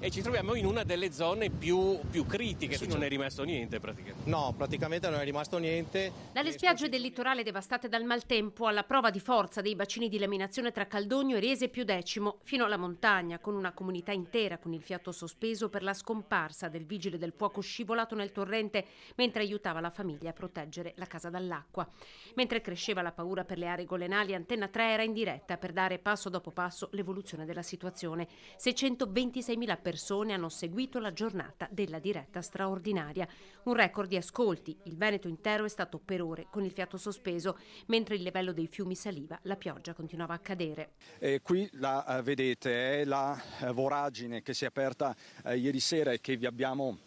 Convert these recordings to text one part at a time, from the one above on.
e ci troviamo in una delle zone più critiche. Qui non è rimasto niente praticamente. No, praticamente non è rimasto niente. Dalle spiagge del litorale devastate dal maltempo alla prova di forza dei bacini di laminazione tra Caldogno e Riese più Decimo, fino alla montagna, con una comunità intera con il fiato sospeso per la scomparsa del vigile del fuoco scivolato nel torrente mentre aiutava la famiglia a proteggere la casa dall'acqua. Mentre cresceva la paura per le aree golenali, Antenna 3 era in diretta per dare passo dopo passo l'evoluzione della situazione. 626.000 persone hanno seguito la giornata della diretta straordinaria. Un record di ascolti. Il Veneto intero è stato per ore con il fiato sospeso, mentre il livello dei fiumi saliva, la pioggia continuava a cadere. Qui la vedete, è la voragine che si è aperta ieri sera e che vi abbiamo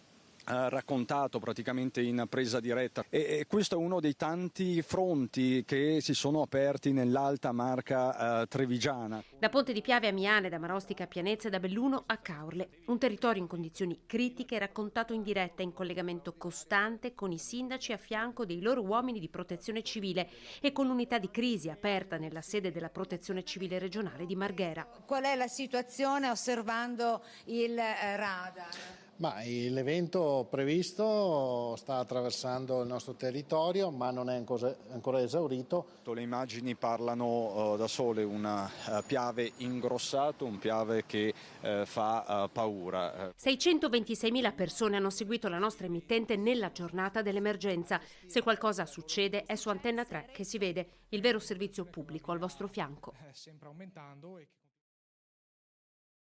raccontato praticamente in presa diretta, e questo è uno dei tanti fronti che si sono aperti nell'alta Marca trevigiana. Da Ponte di Piave a Miane, da Marostica a Pianezza e da Belluno a Caorle, un territorio in condizioni critiche raccontato in diretta in collegamento costante con i sindaci a fianco dei loro uomini di protezione civile e con l'unità di crisi aperta nella sede della protezione civile regionale di Marghera. Qual è la situazione osservando il radar? Ma l'evento previsto sta attraversando il nostro territorio, ma non è ancora esaurito. Le immagini parlano da sole, un Piave ingrossato, un Piave che fa paura. 626.000 persone hanno seguito la nostra emittente nella giornata dell'emergenza. Se qualcosa succede è su Antenna 3 che si vede, il vero servizio pubblico al vostro fianco. Sempre aumentando.